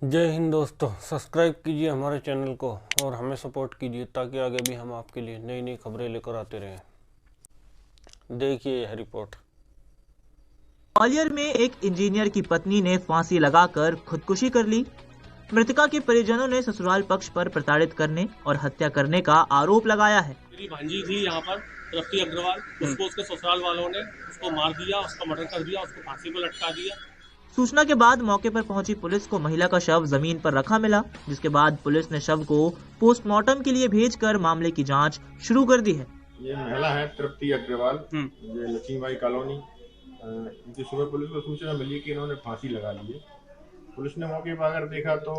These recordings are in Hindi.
जय हिंद दोस्तों, सब्सक्राइब कीजिए हमारे चैनल को और हमें सपोर्ट कीजिए ताकि आगे भी हम आपके लिए नई नई खबरें लेकर आते रहें। देखिए यह रिपोर्ट। ग्वालियर में एक इंजीनियर की पत्नी ने फांसी लगाकर खुदकुशी कर ली। मृतका के परिजनों ने ससुराल पक्ष पर प्रताड़ित करने और हत्या करने का आरोप लगाया है। मेरी भांजी थी यहाँ पर तृप्ति अग्रवाल, उसको उसके ससुराल वालों ने उसको मार दिया, उसका मर्डर कर दिया, उसको फांसी पर लटका दिया। सूचना के बाद मौके पर पहुंची पुलिस को महिला का शव जमीन पर रखा मिला, जिसके बाद पुलिस ने शव को पोस्टमार्टम के लिए भेजकर मामले की जांच शुरू कर दी है। ये महिला है तृप्ति अग्रवाल, ये लक्ष्मीबाई कॉलोनी। इनकी सुबह पुलिस को सूचना मिली कि इन्होंने फांसी लगा ली है। पुलिस ने मौके पर आकर देखा तो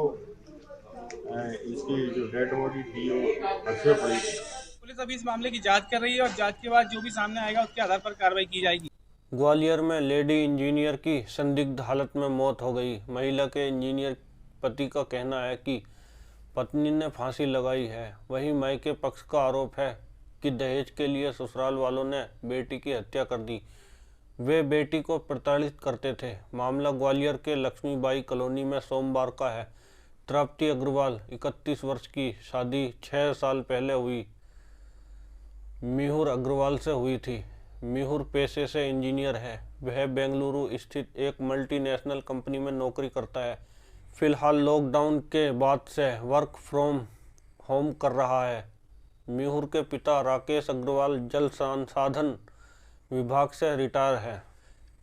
इसकी जो डेड बॉडी थी वो फर्श पे पड़ी थी। पुलिस अभी इस मामले की जांच कर रही है और जांच के बाद जो भी सामने आएगा उसके आधार पर कार्रवाई की जाएगी। ग्वालियर में लेडी इंजीनियर की संदिग्ध हालत में मौत हो गई। महिला के इंजीनियर पति का कहना है कि पत्नी ने फांसी लगाई है। वहीं मायके पक्ष का आरोप है कि दहेज के लिए ससुराल वालों ने बेटी की हत्या कर दी। वे बेटी को प्रताड़ित करते थे। मामला ग्वालियर के लक्ष्मीबाई कॉलोनी में सोमवार का है। तृप्ति अग्रवाल 31 वर्ष की, शादी 6 साल पहले हुई मिहुर अग्रवाल से हुई थी। मिहुर पेशे से इंजीनियर है। वह बेंगलुरु स्थित एक मल्टीनेशनल कंपनी में नौकरी करता है। फिलहाल लॉकडाउन के बाद से वर्क फ्रॉम होम कर रहा है। मिहुर के पिता राकेश अग्रवाल जल संसाधन विभाग से रिटायर है।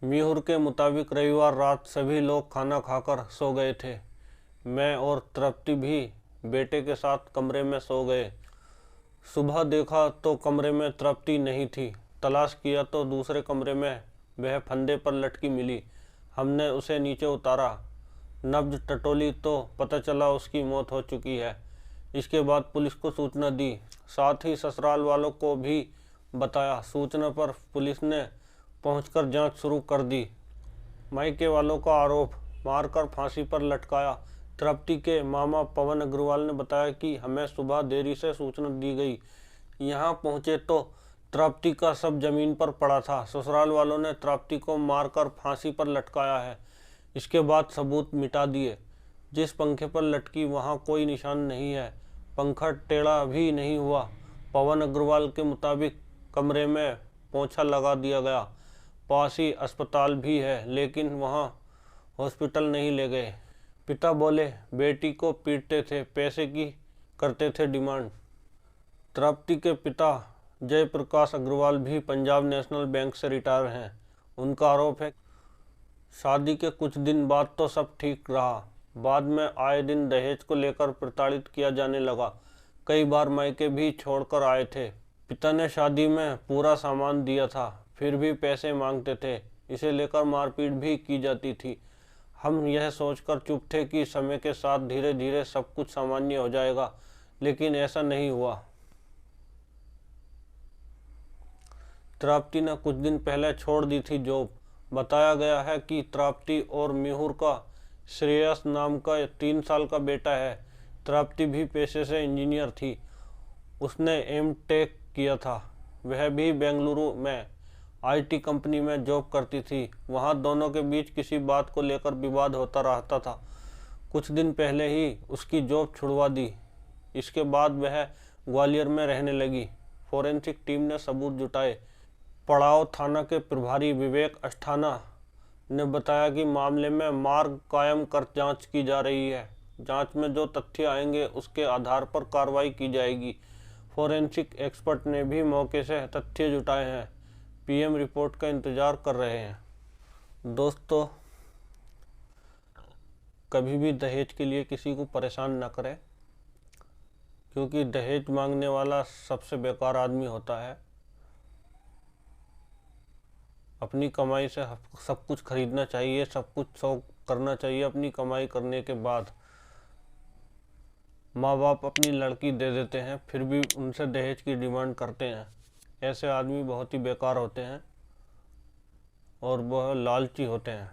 मिहुर के मुताबिक रविवार रात सभी लोग खाना खाकर सो गए थे। मैं और तृप्ति भी बेटे के साथ कमरे में सो गए। सुबह देखा तो कमरे में तृप्ति नहीं थी। तलाश किया तो दूसरे कमरे में वह फंदे पर लटकी मिली। हमने उसे नीचे उतारा, नब्ज टटोली तो पता चला उसकी मौत हो चुकी है। इसके बाद पुलिस को सूचना दी, साथ ही ससुराल वालों को भी बताया। सूचना पर पुलिस ने पहुंचकर जांच शुरू कर दी। मायके वालों का आरोप, मारकर फांसी पर लटकाया। तृप्ति के मामा पवन अग्रवाल ने बताया कि हमें सुबह देरी से सूचना दी गई। यहां पहुंचे तो तृप्ति का शव जमीन पर पड़ा था। ससुराल वालों ने तृप्ति को मारकर फांसी पर लटकाया है। इसके बाद सबूत मिटा दिए। जिस पंखे पर लटकी वहां कोई निशान नहीं है, पंखा टेढ़ा भी नहीं हुआ। पवन अग्रवाल के मुताबिक कमरे में पोंछा लगा दिया गया। पास ही अस्पताल भी है, लेकिन वहां हॉस्पिटल नहीं ले गए। पिता बोले बेटी को पीटते थे, पैसे की करते थे डिमांड। तृप्ति के पिता जयप्रकाश अग्रवाल भी पंजाब नेशनल बैंक से रिटायर हैं। उनका आरोप है शादी के कुछ दिन बाद तो सब ठीक रहा, बाद में आए दिन दहेज को लेकर प्रताड़ित किया जाने लगा। कई बार मायके भी छोड़कर आए थे। पिता ने शादी में पूरा सामान दिया था, फिर भी पैसे मांगते थे। इसे लेकर मारपीट भी की जाती थी। हम यह सोचकर चुप थे कि समय के साथ धीरे धीरे सब कुछ सामान्य हो जाएगा, लेकिन ऐसा नहीं हुआ। तृप्ति ने कुछ दिन पहले छोड़ दी थी जॉब। बताया गया है कि तृप्ति और मिहुर का श्रेयस नाम का 3 साल का बेटा है। तृप्ति भी पेशे से इंजीनियर थी। उसने एमटेक किया था। वह भी बेंगलुरु में आईटी कंपनी में जॉब करती थी। वहां दोनों के बीच किसी बात को लेकर विवाद होता रहता था। कुछ दिन पहले ही उसकी जॉब छुड़वा दी। इसके बाद वह ग्वालियर में रहने लगी। फोरेंसिक टीम ने सबूत जुटाए। पड़ाव थाना के प्रभारी विवेक अस्थाना ने बताया कि मामले में मार्ग कायम कर जांच की जा रही है। जांच में जो तथ्य आएंगे उसके आधार पर कार्रवाई की जाएगी। फोरेंसिक एक्सपर्ट ने भी मौके से तथ्य जुटाए हैं। पीएम रिपोर्ट का इंतजार कर रहे हैं। दोस्तों, कभी भी दहेज के लिए किसी को परेशान न करें, क्योंकि दहेज मांगने वाला सबसे बेकार आदमी होता है। अपनी कमाई से सब कुछ खरीदना चाहिए, सब कुछ शौक करना चाहिए। अपनी कमाई करने के बाद माँ बाप अपनी लड़की दे देते हैं, फिर भी उनसे दहेज की डिमांड करते हैं। ऐसे आदमी बहुत ही बेकार होते हैं और वह लालची होते हैं।